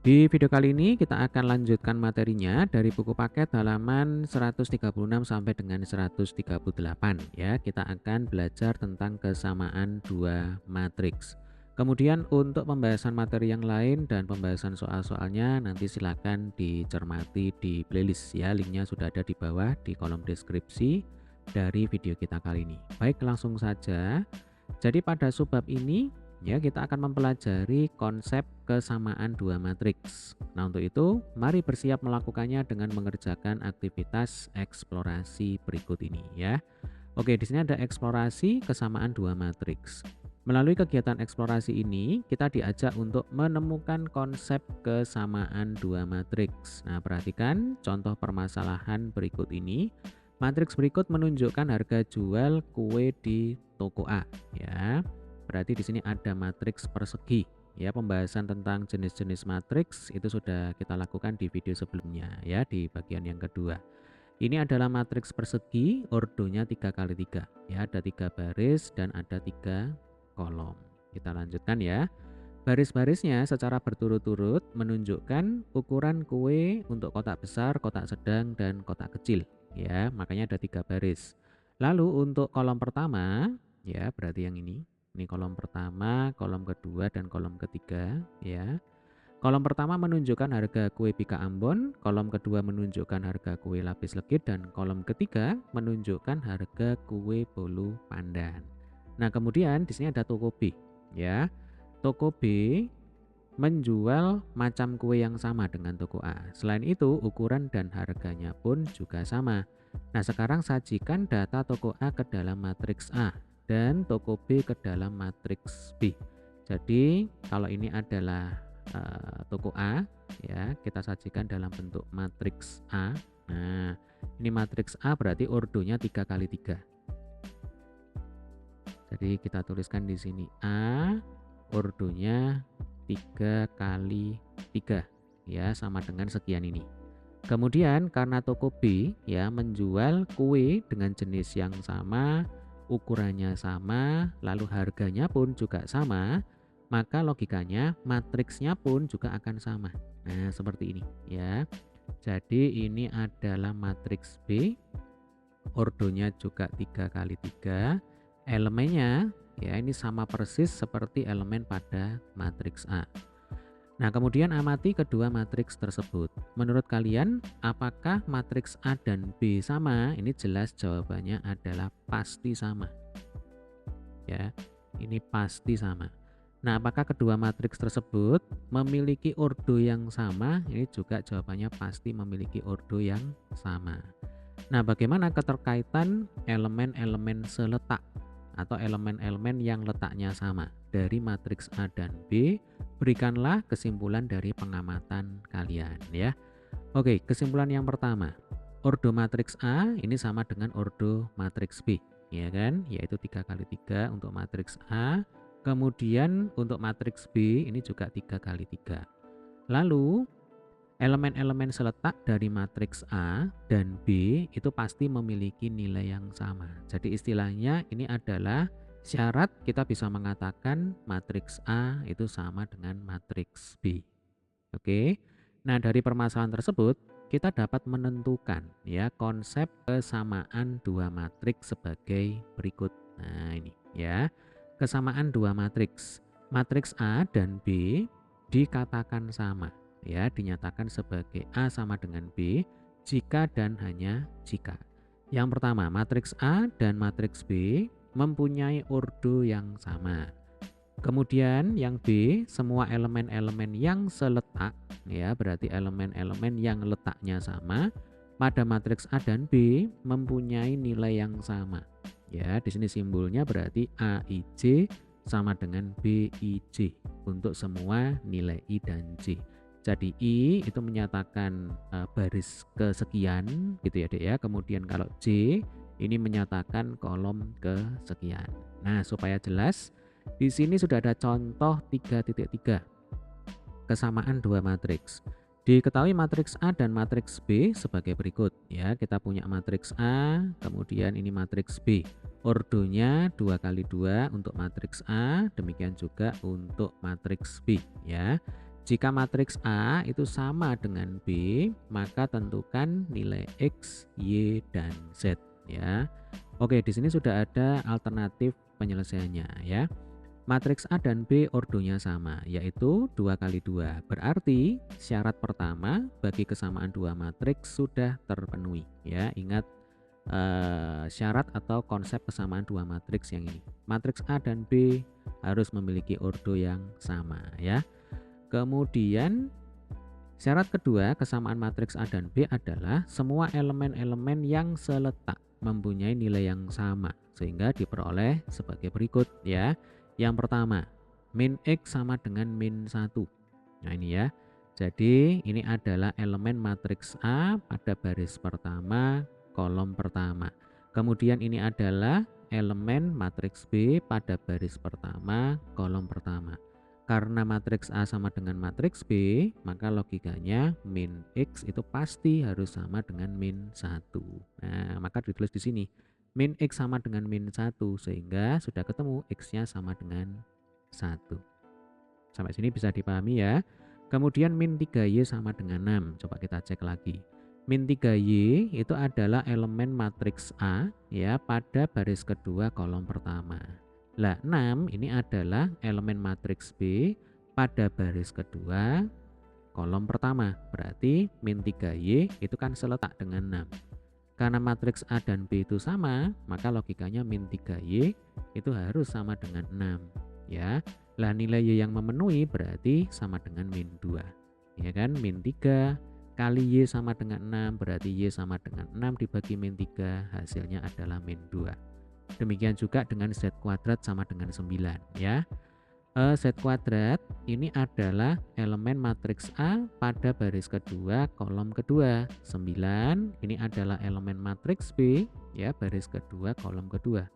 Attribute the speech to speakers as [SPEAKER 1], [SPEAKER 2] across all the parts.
[SPEAKER 1] Di video kali ini kita akan lanjutkan materinya dari buku paket halaman 136 sampai dengan 138 ya. Kita akan belajar tentang kesamaan dua matriks. Kemudian untuk pembahasan materi yang lain dan pembahasan soal-soalnya nanti silakan dicermati di playlist ya. Linknya sudah ada di bawah di kolom deskripsi dari video kita kali ini. Baik, langsung saja. Jadi pada subbab ini ya, kita akan mempelajari konsep kesamaan dua matriks. Nah, untuk itu, mari bersiap melakukannya dengan mengerjakan aktivitas eksplorasi berikut ini ya. Oke, di sini ada eksplorasi kesamaan dua matriks. Melalui kegiatan eksplorasi ini, kita diajak untuk menemukan konsep kesamaan dua matriks. Nah, perhatikan contoh permasalahan berikut ini. Matriks berikut menunjukkan harga jual kue di toko A ya. Berarti di sini ada matriks persegi. Ya, pembahasan tentang jenis-jenis matriks itu sudah kita lakukan di video sebelumnya ya, di bagian yang kedua. Ini adalah matriks persegi, ordonya 3x3. Ya, ada 3 baris dan ada 3 kolom. Kita lanjutkan ya. Baris-barisnya secara berturut-turut menunjukkan ukuran kue untuk kotak besar, kotak sedang, dan kotak kecil. Ya, makanya ada 3 baris. Lalu untuk kolom pertama, ya berarti yang ini kolom pertama, kolom kedua, dan kolom ketiga ya. Kolom pertama menunjukkan harga kue Bika Ambon, kolom kedua menunjukkan harga kue lapis legit, dan kolom ketiga menunjukkan harga kue bolu pandan. Nah, kemudian di sini ada toko B ya. Toko B menjual macam kue yang sama dengan toko A. Selain itu, ukuran dan harganya pun juga sama. Nah, sekarang sajikan data toko A ke dalam matriks A dan toko B ke dalam matriks B. Jadi, kalau ini adalah toko A, ya, kita sajikan dalam bentuk matriks A. Nah, ini matriks A berarti ordonya 3x3. Jadi, kita tuliskan di sini A, ordonya 3x3 ya, sama dengan sekian ini. Kemudian karena toko B ya menjual kue dengan jenis yang sama, ukurannya sama, lalu harganya pun juga sama, maka logikanya matriksnya pun juga akan sama. Nah, seperti ini ya. Jadi ini adalah matriks B, ordonya juga 3x3, elemennya ya ini sama persis seperti elemen pada matriks A. Nah, kemudian amati kedua matriks tersebut. Menurut kalian, apakah matriks A dan B sama? Ini jelas jawabannya adalah pasti sama. Ya, ini pasti sama. Nah, apakah kedua matriks tersebut memiliki ordo yang sama? Ini juga jawabannya pasti memiliki ordo yang sama. Nah, bagaimana keterkaitan elemen-elemen seletak atau elemen-elemen yang letaknya sama dari matriks A dan B? Berikanlah kesimpulan dari pengamatan kalian ya. Oke, kesimpulan yang pertama. Ordo matriks A ini sama dengan ordo matriks B, ya kan? Yaitu 3x3 untuk matriks A. Kemudian untuk matriks B ini juga 3x3. Lalu elemen-elemen seletak dari matriks A dan B itu pasti memiliki nilai yang sama. Jadi istilahnya ini adalah syarat kita bisa mengatakan matriks A itu sama dengan matriks B. Oke. Nah, dari permasalahan tersebut kita dapat menentukan ya konsep kesamaan dua matriks sebagai berikut. Nah, ini ya. Kesamaan dua matriks. Matriks A dan B dikatakan sama ya, dinyatakan sebagai A sama dengan B jika dan hanya jika. Yang pertama, matriks A dan matriks B mempunyai ordo yang sama. Kemudian yang B, semua elemen-elemen yang seletak ya, berarti elemen-elemen yang letaknya sama pada matriks A dan B mempunyai nilai yang sama. Ya, di sini simbolnya berarti AIJ sama dengan BIJ untuk semua nilai I dan J. Jadi I itu menyatakan baris kesekian gitu ya, Dek ya. Kemudian kalau J ini menyatakan kolom kesekian. Nah, supaya jelas, di sini sudah ada contoh 3.3 kesamaan dua matriks. Diketahui matriks A dan matriks B sebagai berikut ya. Kita punya matriks A, kemudian ini matriks B. Ordonya 2x2 untuk matriks A, demikian juga untuk matriks B ya. Jika matriks A itu sama dengan B, maka tentukan nilai X, Y, dan Z ya. Oke, di sini sudah ada alternatif penyelesaiannya ya. Matriks A dan B ordonya sama, yaitu 2 kali 2. Berarti syarat pertama bagi kesamaan dua matriks sudah terpenuhi ya. Ingat syarat atau konsep kesamaan dua matriks yang ini. Matriks A dan B harus memiliki ordo yang sama ya. Kemudian syarat kedua kesamaan matriks A dan B adalah semua elemen-elemen yang seletak mempunyai nilai yang sama sehingga diperoleh sebagai berikut ya. Yang pertama, min X sama dengan min 1. Nah ini ya. Jadi ini adalah elemen matriks A pada baris pertama, kolom pertama. Kemudian ini adalah elemen matriks B pada baris pertama, kolom pertama. Karena matriks A sama dengan matriks B, maka logikanya min X itu pasti harus sama dengan min 1. Nah, maka ditulis di sini. Min X sama dengan min 1, sehingga sudah ketemu X-nya sama dengan 1. Sampai sini bisa dipahami ya. Kemudian min 3Y sama dengan 6. Coba kita cek lagi. Min 3Y itu adalah elemen matriks A ya pada baris kedua kolom pertama. Lah 6 ini adalah elemen matriks B pada baris kedua kolom pertama. Berarti min 3Y itu kan seletak dengan 6. Karena matriks A dan B itu sama, maka logikanya min 3Y itu harus sama dengan 6 ya. Lah nilai Y yang memenuhi berarti sama dengan min 2. Ya kan? Min 3 kali Y sama dengan 6 berarti Y sama dengan 6 dibagi min 3, hasilnya adalah min 2. Demikian juga dengan Z kuadrat sama dengan 9 ya. Z kuadrat ini adalah elemen matriks A pada baris kedua kolom kedua. 9 ini adalah elemen matriks B ya baris kedua kolom kedua.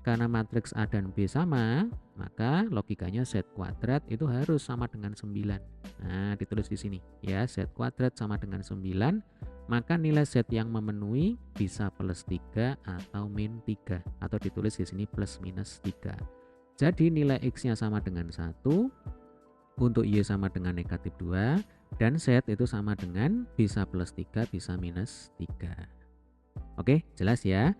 [SPEAKER 1] Karena matriks A dan B sama, maka logikanya Z kuadrat itu harus sama dengan 9. Nah, ditulis di sini ya, Z kuadrat sama dengan 9, maka nilai Z yang memenuhi bisa plus 3 atau min 3, atau ditulis di sini plus minus 3. Jadi nilai X-nya sama dengan 1, untuk Y sama dengan negatif 2, dan Z itu sama dengan bisa plus 3, bisa minus 3. Oke, jelas ya?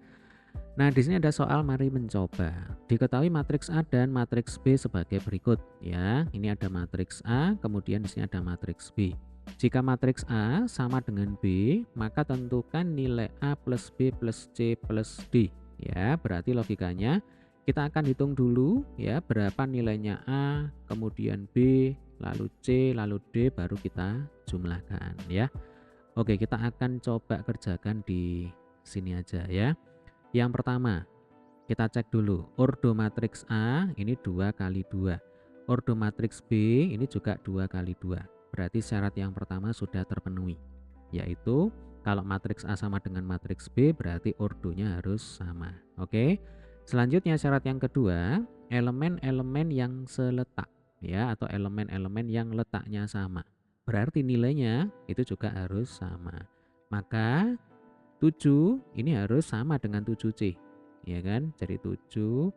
[SPEAKER 1] Nah, di sini ada soal, mari mencoba. Diketahui matriks A dan matriks B sebagai berikut ya. Ini ada matriks A, kemudian di sini ada matriks B. Jika matriks A sama dengan B, maka tentukan nilai A plus B plus C plus D ya. Berarti logikanya kita akan hitung dulu ya berapa nilainya A, kemudian B, lalu C, lalu D, baru kita jumlahkan ya. Oke, kita akan coba kerjakan di sini aja ya. Yang pertama, kita cek dulu ordo matriks A ini 2 kali 2. Ordo matriks B ini juga 2 kali 2. Berarti syarat yang pertama sudah terpenuhi, yaitu kalau matriks A sama dengan matriks B berarti ordonya harus sama. Oke. Selanjutnya syarat yang kedua, elemen-elemen yang seletak ya, atau elemen-elemen yang letaknya sama. Berarti nilainya itu juga harus sama. Maka 7 ini harus sama dengan 7C ya kan. Jadi 7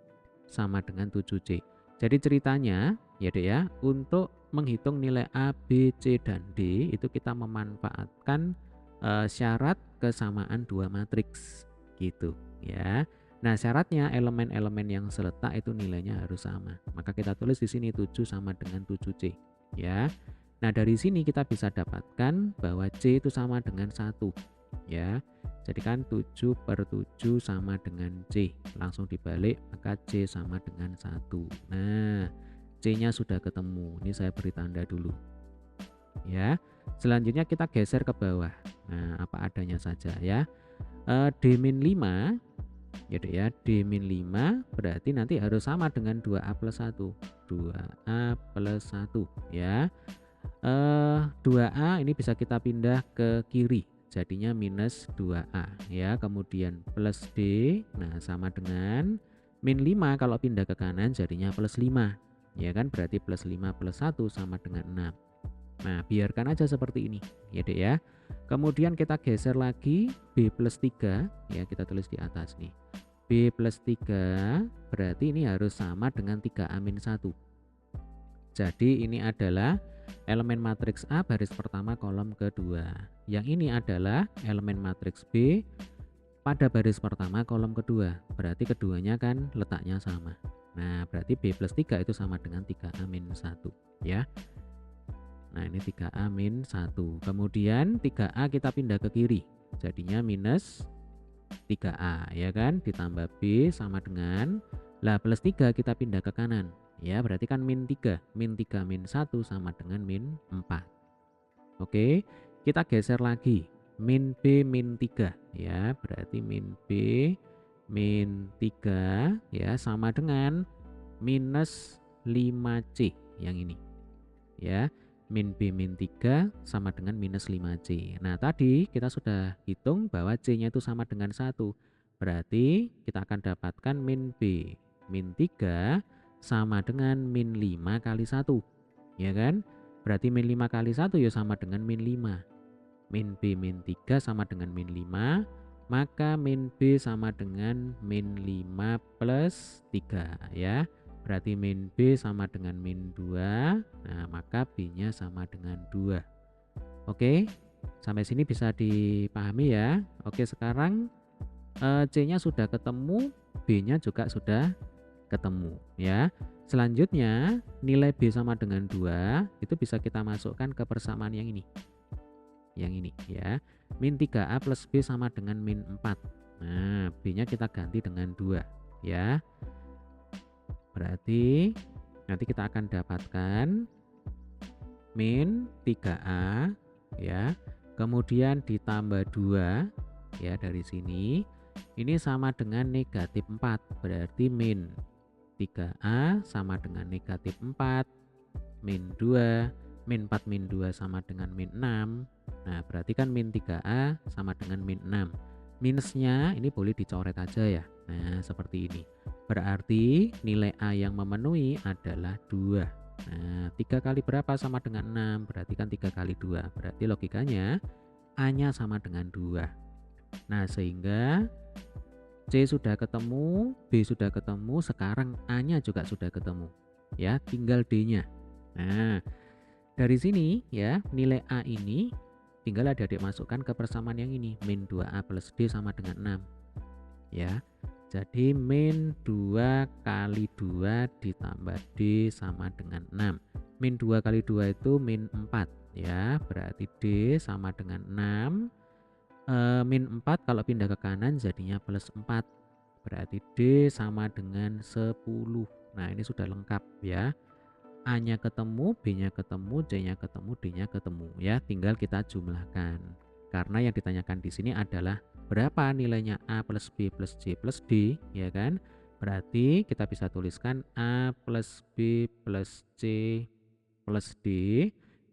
[SPEAKER 1] sama dengan 7C. Jadi ceritanya ya Dek ya, untuk menghitung nilai A, B, C, dan D itu kita memanfaatkan syarat kesamaan dua matriks gitu ya. Nah, syaratnya elemen-elemen yang seletak itu nilainya harus sama. Maka kita tulis di sini 7 sama dengan 7C ya. Nah, dari sini kita bisa dapatkan bahwa C itu sama dengan 1 ya. Jadi kan 7 per 7 sama dengan C. Langsung dibalik, maka C sama dengan 1. Nah, C-nya sudah ketemu. Ini saya beri tanda dulu ya. Selanjutnya kita geser ke bawah. Nah, apa adanya saja ya. D-5 ya, D-5 berarti nanti harus sama dengan 2A plus 1. 2A plus 1 ya. 2A ini bisa kita pindah ke kiri, jadinya minus 2A ya. Kemudian plus D, nah sama dengan min 5, kalau pindah ke kanan jadinya plus 5 ya kan. Berarti plus 5 plus 1 sama dengan 6. Nah, biarkan aja seperti ini ya Dek ya. Kemudian kita geser lagi B plus 3 ya, kita tulis di atas nih. B plus 3 berarti ini harus sama dengan 3A min 1. Jadi ini adalah elemen matriks A baris pertama kolom kedua. Yang ini adalah elemen matriks B pada baris pertama kolom kedua. Berarti keduanya kan letaknya sama. Nah, berarti B plus 3 itu sama dengan 3A min 1 ya. Nah, ini 3A min 1. Kemudian 3A kita pindah ke kiri. Jadinya minus 3A ya kan. Ditambah B sama dengan, lah plus 3 kita pindah ke kanan. Ya, berarti kan min 3. Min 3 min 1 sama dengan min 4. Oke, kita geser lagi. Min B min 3 ya. Berarti min B min 3 ya sama dengan minus 5C yang ini. Ya, min B min 3 sama dengan minus 5C. Nah, tadi kita sudah hitung bahwa C-nya itu sama dengan 1. Berarti kita akan dapatkan min B min 3 sama dengan min 5 kali 1. Ya kan? Berarti min 5 kali 1 ya sama dengan min 5. Min B min 3 sama dengan min 5. Maka min B sama dengan min 5 plus 3 ya. Berarti min B sama dengan min 2. Nah, maka B-nya sama dengan 2. Oke, sampai sini bisa dipahami ya. Oke, sekarang C-nya sudah ketemu, B-nya juga sudah ketemu ya. Selanjutnya nilai B sama dengan 2 itu bisa kita masukkan ke persamaan yang ini. Yang ini ya. Min 3A plus B sama dengan min 4. Nah, B-nya kita ganti dengan 2 ya. Berarti nanti kita akan dapatkan min 3A ya. Kemudian ditambah 2 ya dari sini. Ini sama dengan negatif 4. Berarti min 3A sama dengan negatif 4. Min 2. Min 4 min 2 sama dengan min 6. Nah, berarti kan min 3A sama dengan min 6. Minusnya ini boleh dicoret aja ya. Nah, seperti ini. Berarti nilai A yang memenuhi adalah 2. Nah, 3 kali berapa sama dengan 6? Berarti kan 3 kali 2. Berarti logikanya A-nya sama dengan 2. Nah, sehingga C sudah ketemu, B sudah ketemu, sekarang A-nya juga sudah ketemu. Ya, tinggal D-nya. Nah, dari sini ya, nilai A ini tinggal adik-adik masukkan ke persamaan yang ini. Min 2A plus D sama dengan 6. Ya. Jadi min 2 kali 2 ditambah D sama dengan 6. Min 2 kali 2 itu min 4 ya. Berarti D sama dengan 6. Min 4 kalau pindah ke kanan jadinya plus 4. Berarti D sama dengan 10. Nah, ini sudah lengkap ya. A-nya ketemu, B-nya ketemu, C-nya ketemu, D-nya ketemu ya. Tinggal kita jumlahkan. Karena yang ditanyakan di sini adalah berapa nilainya A plus B plus C plus D ya kan. Berarti kita bisa tuliskan A plus B plus C plus D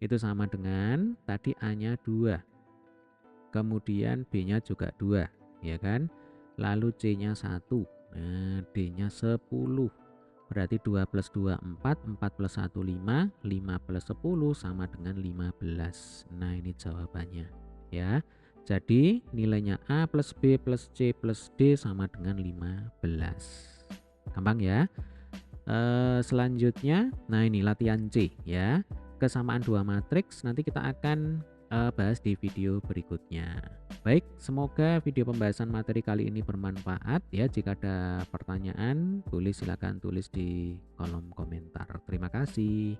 [SPEAKER 1] itu sama dengan tadi A-nya 2. Kemudian B-nya juga 2 ya kan. Lalu C-nya 1. Nah, D-nya 10. Berarti 2 plus 2 4, 4 plus 1 5, 5 plus 10 sama dengan 15. Nah, ini jawabannya ya. Jadi nilainya A plus B plus C plus D sama dengan 15. Gampang ya. Selanjutnya, nah ini latihan C ya. Kesamaan dua matriks nanti kita akan bahas di video berikutnya. Baik, semoga video pembahasan materi kali ini bermanfaat ya. Jika ada pertanyaan, boleh silakan tulis di kolom komentar. Terima kasih.